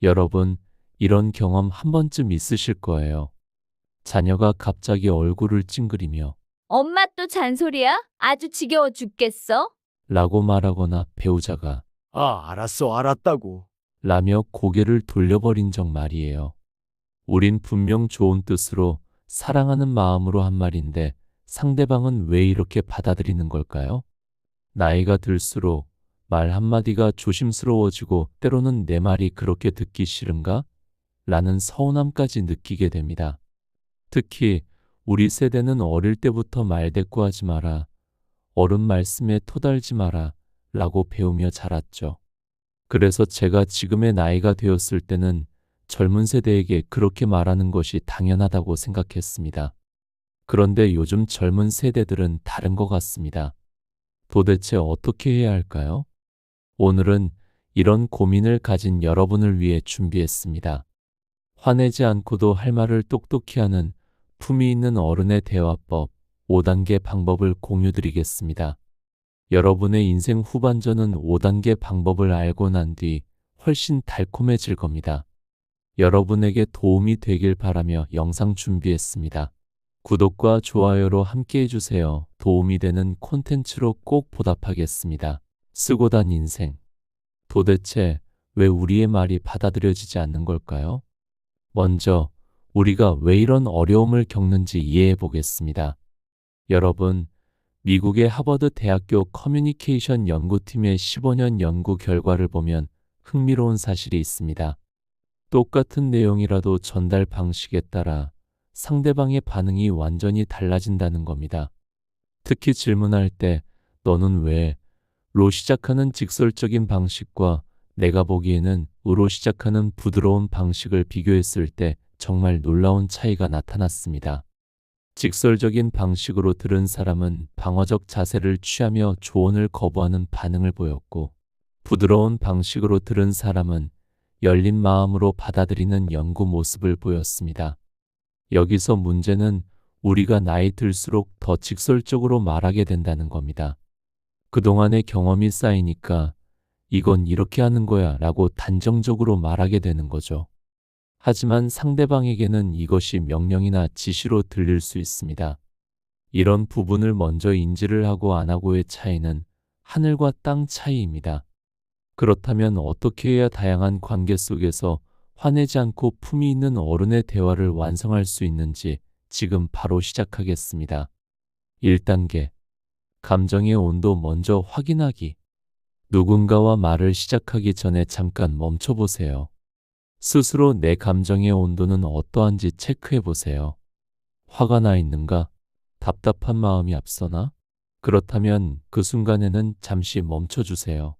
여러분, 이런 경험 한 번쯤 있으실 거예요. 자녀가 갑자기 얼굴을 찡그리며 엄마 또 잔소리야? 아주 지겨워 죽겠어. 라고 말하거나 배우자가 알았어, 알았다고. 라며 고개를 돌려버린 적 말이에요. 우린 분명 좋은 뜻으로 사랑하는 마음으로 한 말인데 상대방은 왜 이렇게 받아들이는 걸까요? 나이가 들수록 말 한마디가 조심스러워지고 때로는 내 말이 그렇게 듣기 싫은가? 라는 서운함까지 느끼게 됩니다. 특히 우리 세대는 어릴 때부터 말대꾸하지 마라, 어른 말씀에 토달지 마라 라고 배우며 자랐죠. 그래서 제가 지금의 나이가 되었을 때는 젊은 세대에게 그렇게 말하는 것이 당연하다고 생각했습니다. 그런데 요즘 젊은 세대들은 다른 것 같습니다. 도대체 어떻게 해야 할까요? 오늘은 이런 고민을 가진 여러분을 위해 준비했습니다. 화내지 않고도 할 말을 똑똑히 하는 품위 있는 어른의 대화법 5단계 방법을 공유드리겠습니다. 여러분의 인생 후반전은 5단계 방법을 알고 난 뒤 훨씬 달콤해질 겁니다. 여러분에게 도움이 되길 바라며 영상 준비했습니다. 구독과 좋아요로 함께 해주세요. 도움이 되는 콘텐츠로 꼭 보답하겠습니다. 쓰고 단 인생. 도대체 왜 우리의 말이 받아들여지지 않는 걸까요? 먼저 우리가 왜 이런 어려움을 겪는지 이해해 보겠습니다. 여러분, 미국의 하버드 대학교 커뮤니케이션 연구팀의 15년 연구 결과를 보면 흥미로운 사실이 있습니다. 똑같은 내용이라도 전달 방식에 따라 상대방의 반응이 완전히 달라진다는 겁니다. 특히 질문할 때 너는 왜? 로 시작하는 직설적인 방식과 내가 보기에는 으로 시작하는 부드러운 방식을 비교했을 때 정말 놀라운 차이가 나타났습니다. 직설적인 방식으로 들은 사람은 방어적 자세를 취하며 조언을 거부하는 반응을 보였고, 부드러운 방식으로 들은 사람은 열린 마음으로 받아들이는 연구 모습을 보였습니다. 여기서 문제는 우리가 나이 들수록 더 직설적으로 말하게 된다는 겁니다. 그동안의 경험이 쌓이니까 이건 이렇게 하는 거야 라고 단정적으로 말하게 되는 거죠. 하지만 상대방에게는 이것이 명령이나 지시로 들릴 수 있습니다. 이런 부분을 먼저 인지를 하고 안 하고의 차이는 하늘과 땅 차이입니다. 그렇다면 어떻게 해야 다양한 관계 속에서 화내지 않고 품위 있는 어른의 대화를 완성할 수 있는지 지금 바로 시작하겠습니다. 1단계. 감정의 온도 먼저 확인하기. 누군가와 말을 시작하기 전에 잠깐 멈춰보세요. 스스로 내 감정의 온도는 어떠한지 체크해 보세요. 화가 나 있는가? 답답한 마음이 앞서나? 그렇다면 그 순간에는 잠시 멈춰주세요.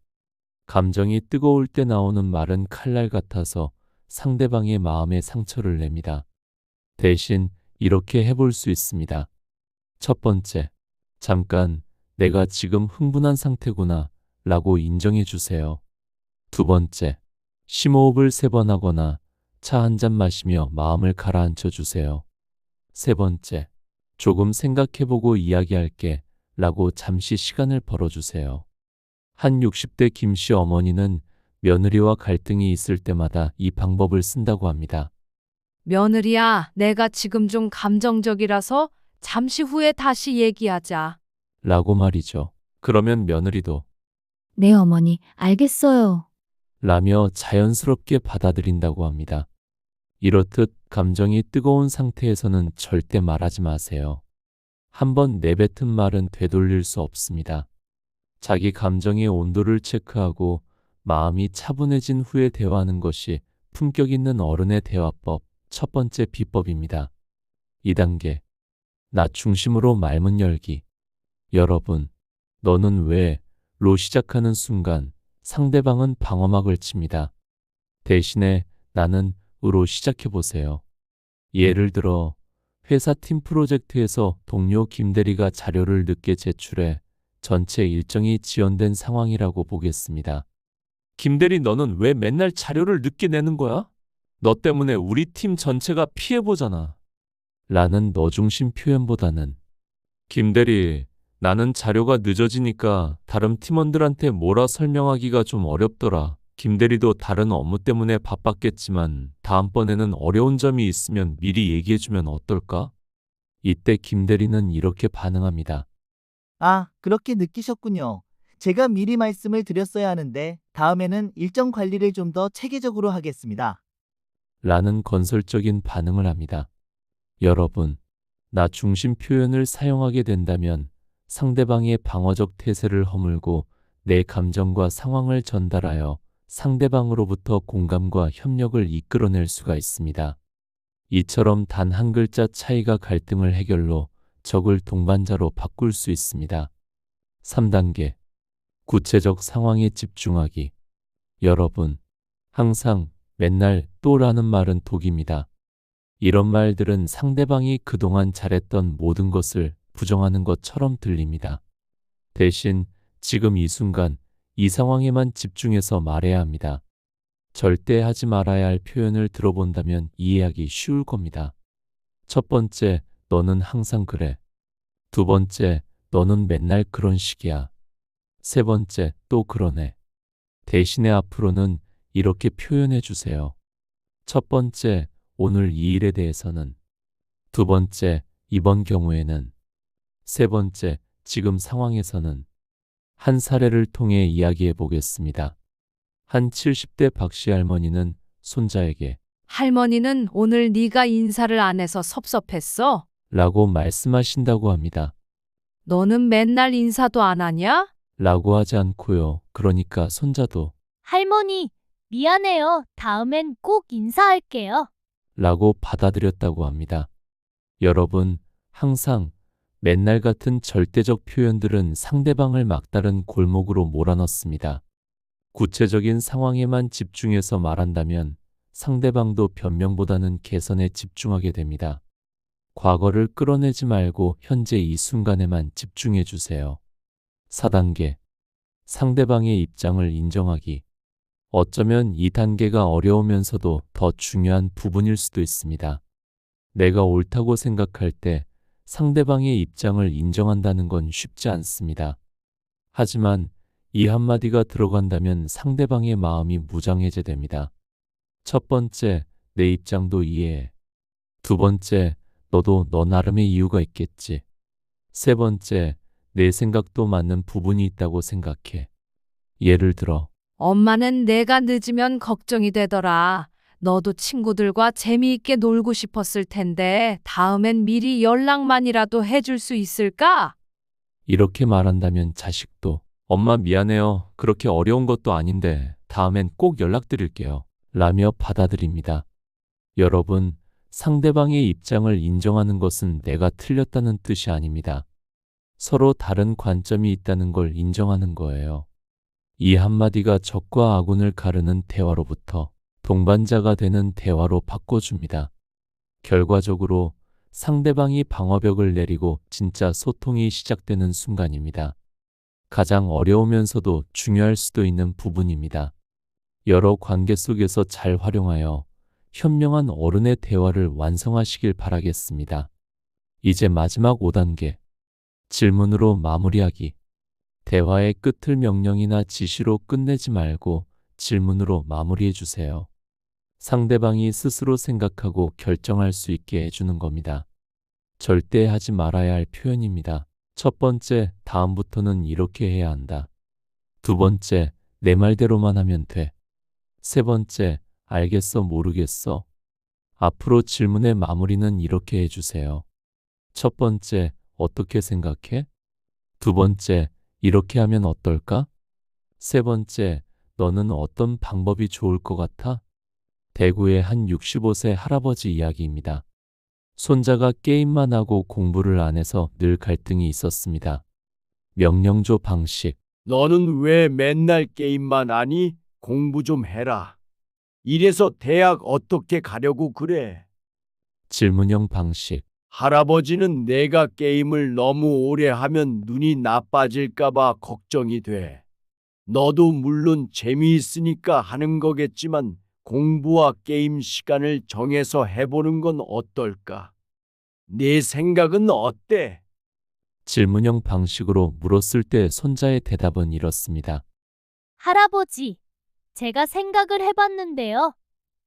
감정이 뜨거울 때 나오는 말은 칼날 같아서 상대방의 마음에 상처를 냅니다. 대신 이렇게 해볼 수 있습니다. 첫 번째, 잠깐 내가 지금 흥분한 상태구나 라고 인정해 주세요. 두 번째, 심호흡을 3번 하거나 차 한 잔 마시며 마음을 가라앉혀 주세요. 세 번째, 조금 생각해보고 이야기할게 라고 잠시 시간을 벌어주세요. 한 60대 김씨 어머니는 며느리와 갈등이 있을 때마다 이 방법을 쓴다고 합니다. 며느리야, 내가 지금 좀 감정적이라서 잠시 후에 다시 얘기하자. 라고 말이죠. 그러면 며느리도 네, 어머니, 알겠어요. 라며 자연스럽게 받아들인다고 합니다. 이렇듯 감정이 뜨거운 상태에서는 절대 말하지 마세요. 한번 내뱉은 말은 되돌릴 수 없습니다. 자기 감정의 온도를 체크하고 마음이 차분해진 후에 대화하는 것이 품격 있는 어른의 대화법 첫 번째 비법입니다. 2단계. 나 중심으로 말문 열기. 여러분, 너는 왜? 로 시작하는 순간 상대방은 방어막을 칩니다. 대신에 나는 으로 시작해보세요. 예를 들어 회사 팀 프로젝트에서 동료 김대리가 자료를 늦게 제출해 전체 일정이 지연된 상황이라고 보겠습니다. 김대리, 너는 왜 맨날 자료를 늦게 내는 거야? 너 때문에 우리 팀 전체가 피해보잖아. 라는 너 중심 표현보다는 김대리, 나는 자료가 늦어지니까 다른 팀원들한테 뭐라 설명하기가 좀 어렵더라. 김대리도 다른 업무 때문에 바빴겠지만 다음번에는 어려운 점이 있으면 미리 얘기해주면 어떨까? 이때 김대리는 이렇게 반응합니다. 아, 그렇게 느끼셨군요. 제가 미리 말씀을 드렸어야 하는데 다음에는 일정 관리를 좀 더 체계적으로 하겠습니다. 라는 건설적인 반응을 합니다. 여러분, 나 중심 표현을 사용하게 된다면 상대방의 방어적 태세를 허물고 내 감정과 상황을 전달하여 상대방으로부터 공감과 협력을 이끌어낼 수가 있습니다. 이처럼 단 한 글자 차이가 갈등을 해결로 적을 동반자로 바꿀 수 있습니다. 3단계. 구체적 상황에 집중하기. 여러분, 항상 맨날 또라는 말은 독입니다. 이런 말들은 상대방이 그동안 잘했던 모든 것을 부정하는 것처럼 들립니다. 대신 지금 이 순간 이 상황에만 집중해서 말해야 합니다. 절대 하지 말아야 할 표현을 들어본다면 이해하기 쉬울 겁니다. 첫 번째, 너는 항상 그래. 두 번째, 너는 맨날 그런 식이야. 세 번째, 또 그러네. 대신에 앞으로는 이렇게 표현해 주세요. 첫 번째, 오늘 이 일에 대해서는. 두 번째, 이번 경우에는. 세 번째, 지금 상황에서는. 한 사례를 통해 이야기해 보겠습니다. 한 70대 박씨 할머니는 손자에게 할머니는 오늘 네가 인사를 안 해서 섭섭했어? 라고 말씀하신다고 합니다. 너는 맨날 인사도 안 하냐? 라고 하지 않고요. 그러니까 손자도 할머니, 미안해요. 다음엔 꼭 인사할게요. 라고 받아들였다고 합니다. 여러분, 항상 맨날 같은 절대적 표현들은 상대방을 막다른 골목으로 몰아넣습니다. 구체적인 상황에만 집중해서 말한다면 상대방도 변명보다는 개선에 집중하게 됩니다. 과거를 끌어내지 말고 현재 이 순간에만 집중해 주세요. 4단계. 상대방의 입장을 인정하기. 어쩌면 이 단계가 어려우면서도 더 중요한 부분일 수도 있습니다. 내가 옳다고 생각할 때 상대방의 입장을 인정한다는 건 쉽지 않습니다. 하지만 이 한마디가 들어간다면 상대방의 마음이 무장해제됩니다. 첫 번째, 내 입장도 이해해. 두 번째, 너도 너 나름의 이유가 있겠지. 세 번째, 내 생각도 맞는 부분이 있다고 생각해. 예를 들어, 엄마는 내가 늦으면 걱정이 되더라. 너도 친구들과 재미있게 놀고 싶었을 텐데 다음엔 미리 연락만이라도 해줄 수 있을까? 이렇게 말한다면 자식도 엄마 미안해요. 그렇게 어려운 것도 아닌데 다음엔 꼭 연락드릴게요. 라며 받아들입니다. 여러분, 상대방의 입장을 인정하는 것은 내가 틀렸다는 뜻이 아닙니다. 서로 다른 관점이 있다는 걸 인정하는 거예요. 이 한마디가 적과 아군을 가르는 대화로부터 동반자가 되는 대화로 바꿔줍니다. 결과적으로 상대방이 방어벽을 내리고 진짜 소통이 시작되는 순간입니다. 가장 어려우면서도 중요할 수도 있는 부분입니다. 여러 관계 속에서 잘 활용하여 현명한 어른의 대화를 완성하시길 바라겠습니다. 이제 마지막 5단계. 질문으로 마무리하기. 대화의 끝을 명령이나 지시로 끝내지 말고 질문으로 마무리해 주세요. 상대방이 스스로 생각하고 결정할 수 있게 해주는 겁니다. 절대 하지 말아야 할 표현입니다. 첫 번째, 다음부터는 이렇게 해야 한다. 두 번째, 내 말대로만 하면 돼. 세 번째, 알겠어, 모르겠어. 앞으로 질문의 마무리는 이렇게 해주세요. 첫 번째, 어떻게 생각해? 두 번째, 이렇게 하면 어떨까? 세 번째, 너는 어떤 방법이 좋을 것 같아? 대구의 한 65세 할아버지 이야기입니다. 손자가 게임만 하고 공부를 안 해서 늘 갈등이 있었습니다. 명령조 방식. 너는 왜 맨날 게임만 하니? 공부 좀 해라. 이래서 대학 어떻게 가려고 그래? 질문형 방식. 할아버지는 내가 게임을 너무 오래 하면 눈이 나빠질까봐 걱정이 돼. 너도 물론 재미있으니까 하는 거겠지만 공부와 게임 시간을 정해서 해보는 건 어떨까? 네 생각은 어때? 질문형 방식으로 물었을 때 손자의 대답은 이렇습니다. 할아버지, 제가 생각을 해봤는데요.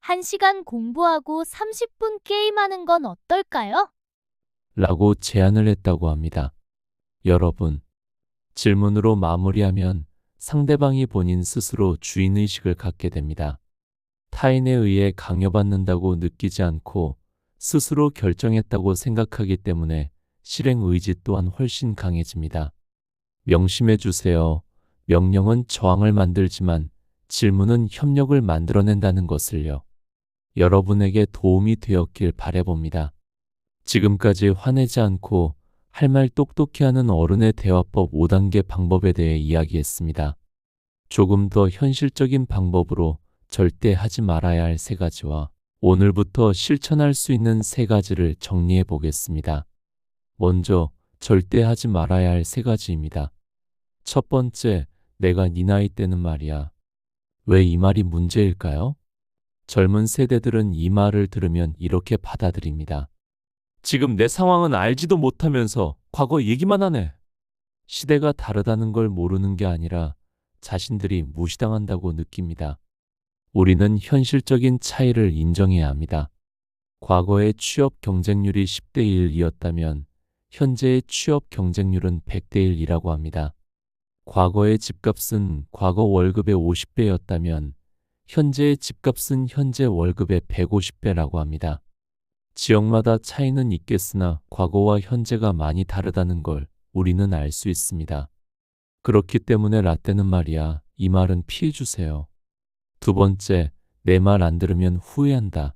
1시간 공부하고 30분 게임하는 건 어떨까요? 라고 제안을 했다고 합니다. 여러분, 질문으로 마무리하면 상대방이 본인 스스로 주인의식을 갖게 됩니다. 타인에 의해 강요받는다고 느끼지 않고 스스로 결정했다고 생각하기 때문에 실행 의지 또한 훨씬 강해집니다. 명심해 주세요. 명령은 저항을 만들지만 질문은 협력을 만들어낸다는 것을요. 여러분에게 도움이 되었길 바라봅니다. 지금까지 화내지 않고 할 말 똑똑히 하는 어른의 대화법 5단계 방법에 대해 이야기했습니다. 조금 더 현실적인 방법으로 절대 하지 말아야 할 3가지와 오늘부터 실천할 수 있는 3가지를 정리해 보겠습니다. 먼저 절대 하지 말아야 할 3가지입니다. 첫 번째, 내가 네 나이 때는 말이야. 왜 이 말이 문제일까요? 젊은 세대들은 이 말을 들으면 이렇게 받아들입니다. 지금 내 상황은 알지도 못하면서 과거 얘기만 하네. 시대가 다르다는 걸 모르는 게 아니라 자신들이 무시당한다고 느낍니다. 우리는 현실적인 차이를 인정해야 합니다. 과거의 취업 경쟁률이 10대 1이었다면 현재의 취업 경쟁률은 100대 1이라고 합니다. 과거의 집값은 과거 월급의 50배였다면 현재의 집값은 현재 월급의 150배라고 합니다. 지역마다 차이는 있겠으나 과거와 현재가 많이 다르다는 걸 우리는 알 수 있습니다. 그렇기 때문에 라떼는 말이야, 이 말은 피해주세요. 두 번째, 내 말 안 들으면 후회한다.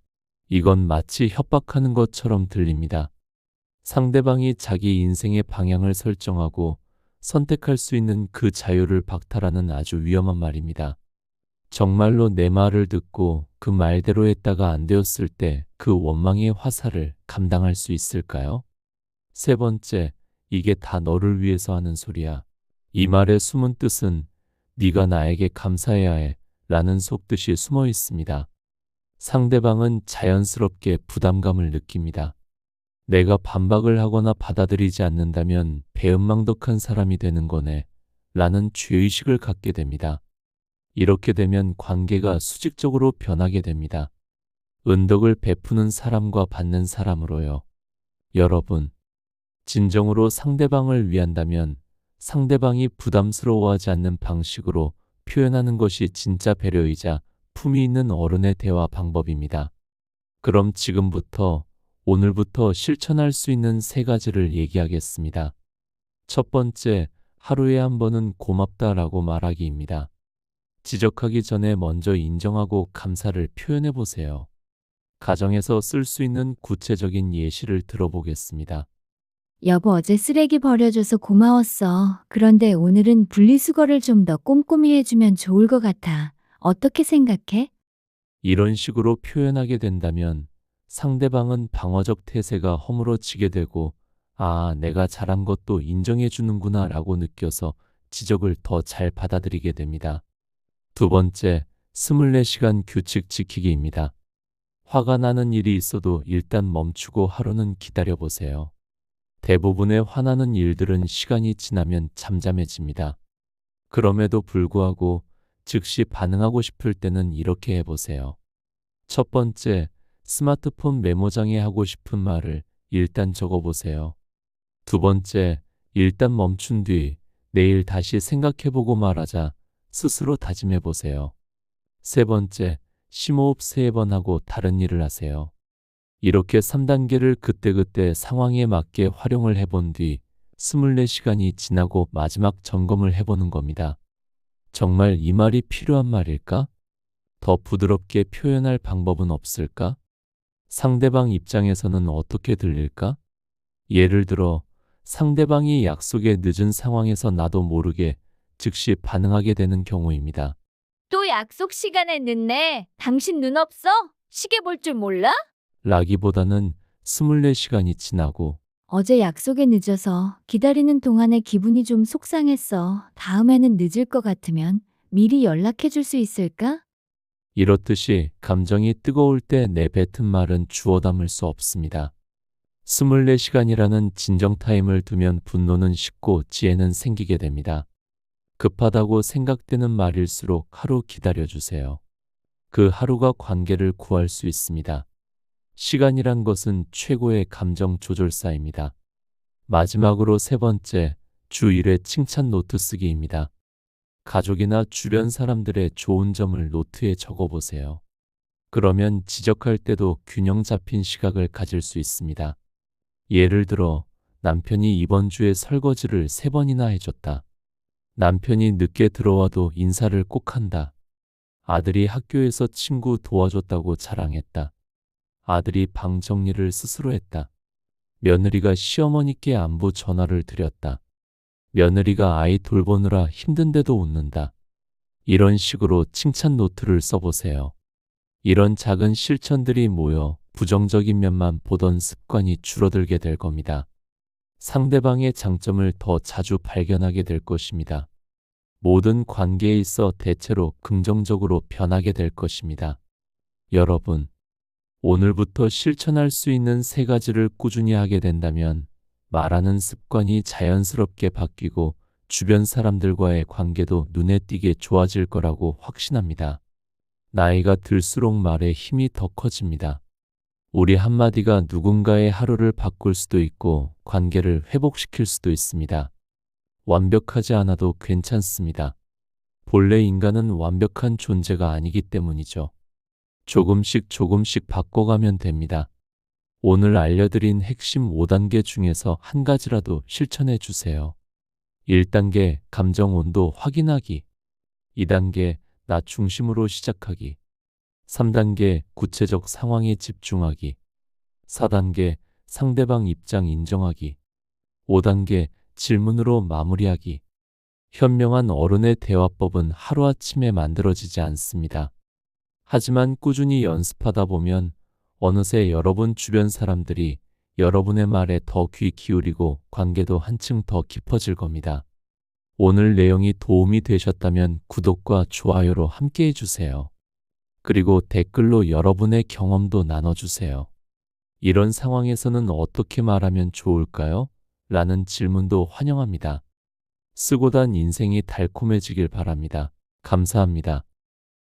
이건 마치 협박하는 것처럼 들립니다. 상대방이 자기 인생의 방향을 설정하고 선택할 수 있는 그 자유를 박탈하는 아주 위험한 말입니다. 정말로 내 말을 듣고 그 말대로 했다가 안 되었을 때 그 원망의 화살을 감당할 수 있을까요? 세 번째, 이게 다 너를 위해서 하는 소리야. 이 말의 숨은 뜻은 네가 나에게 감사해야 해 라는 속뜻이 숨어 있습니다. 상대방은 자연스럽게 부담감을 느낍니다. 내가 반박을 하거나 받아들이지 않는다면 배은망덕한 사람이 되는 거네 라는 죄의식을 갖게 됩니다. 이렇게 되면 관계가 수직적으로 변하게 됩니다. 은덕을 베푸는 사람과 받는 사람으로요. 여러분, 진정으로 상대방을 위한다면 상대방이 부담스러워하지 않는 방식으로 표현하는 것이 진짜 배려이자 품위 있는 어른의 대화 방법입니다. 그럼 지금부터, 오늘부터 실천할 수 있는 3가지를 얘기하겠습니다. 첫 번째, 하루에 한 번은 고맙다라고 말하기입니다. 지적하기 전에 먼저 인정하고 감사를 표현해 보세요. 가정에서 쓸 수 있는 구체적인 예시를 들어보겠습니다. 여보, 어제 쓰레기 버려줘서 고마웠어. 그런데 오늘은 분리수거를 좀 더 꼼꼼히 해주면 좋을 것 같아. 어떻게 생각해? 이런 식으로 표현하게 된다면 상대방은 방어적 태세가 허물어지게 되고 아, 내가 잘한 것도 인정해 주는구나 라고 느껴서 지적을 더 잘 받아들이게 됩니다. 두 번째, 24시간 규칙 지키기입니다. 화가 나는 일이 있어도 일단 멈추고 하루는 기다려보세요. 대부분의 화나는 일들은 시간이 지나면 잠잠해집니다. 그럼에도 불구하고 즉시 반응하고 싶을 때는 이렇게 해보세요. 첫 번째, 스마트폰 메모장에 하고 싶은 말을 일단 적어보세요. 두 번째, 일단 멈춘 뒤 내일 다시 생각해보고 말하자 스스로 다짐해보세요. 세 번째, 심호흡 3번 하고 다른 일을 하세요. 이렇게 3단계를 그때그때 상황에 맞게 활용을 해본 뒤 24시간이 지나고 마지막 점검을 해보는 겁니다. 정말 이 말이 필요한 말일까? 더 부드럽게 표현할 방법은 없을까? 상대방 입장에서는 어떻게 들릴까? 예를 들어 상대방이 약속에 늦은 상황에서 나도 모르게 즉시 반응하게 되는 경우입니다. 또 약속 시간에 늦네. 당신 눈 없어? 시계 볼 줄 몰라? 라기보다는 24시간이 지나고 어제 약속에 늦어서 기다리는 동안에 기분이 좀 속상했어. 다음에는 늦을 것 같으면 미리 연락해 줄 수 있을까? 이렇듯이 감정이 뜨거울 때 내뱉은 말은 주워 담을 수 없습니다. 24시간이라는 진정 타임을 두면 분노는 식고 지혜는 생기게 됩니다. 급하다고 생각되는 말일수록 하루 기다려주세요. 그 하루가 관계를 구할 수 있습니다. 시간이란 것은 최고의 감정 조절사입니다. 마지막으로 세 번째, 주 1회 칭찬 노트 쓰기입니다. 가족이나 주변 사람들의 좋은 점을 노트에 적어보세요. 그러면 지적할 때도 균형 잡힌 시각을 가질 수 있습니다. 예를 들어, 남편이 이번 주에 설거지를 3번이나 해줬다. 남편이 늦게 들어와도 인사를 꼭 한다. 아들이 학교에서 친구 도와줬다고 자랑했다. 아들이 방 정리를 스스로 했다. 며느리가 시어머니께 안부 전화를 드렸다. 며느리가 아이 돌보느라 힘든데도 웃는다. 이런 식으로 칭찬 노트를 써보세요. 이런 작은 실천들이 모여 부정적인 면만 보던 습관이 줄어들게 될 겁니다. 상대방의 장점을 더 자주 발견하게 될 것입니다. 모든 관계에 있어 대체로 긍정적으로 변하게 될 것입니다. 여러분, 오늘부터 실천할 수 있는 3가지를 꾸준히 하게 된다면 말하는 습관이 자연스럽게 바뀌고 주변 사람들과의 관계도 눈에 띄게 좋아질 거라고 확신합니다. 나이가 들수록 말의 힘이 더 커집니다. 우리 한마디가 누군가의 하루를 바꿀 수도 있고 관계를 회복시킬 수도 있습니다. 완벽하지 않아도 괜찮습니다. 본래 인간은 완벽한 존재가 아니기 때문이죠. 조금씩 바꿔가면 됩니다. 오늘 알려드린 핵심 5단계 중에서 한 가지라도 실천해 주세요. 1단계 감정 온도 확인하기. 2단계 나 중심으로 시작하기. 3단계 구체적 상황에 집중하기. 4단계 상대방 입장 인정하기. 5단계 질문으로 마무리하기. 현명한 어른의 대화법은 하루아침에 만들어지지 않습니다. 하지만 꾸준히 연습하다 보면 어느새 여러분 주변 사람들이 여러분의 말에 더 귀 기울이고 관계도 한층 더 깊어질 겁니다. 오늘 내용이 도움이 되셨다면 구독과 좋아요로 함께 해주세요. 그리고 댓글로 여러분의 경험도 나눠주세요. 이런 상황에서는 어떻게 말하면 좋을까요? 라는 질문도 환영합니다. 쓰고 단 인생이 달콤해지길 바랍니다. 감사합니다.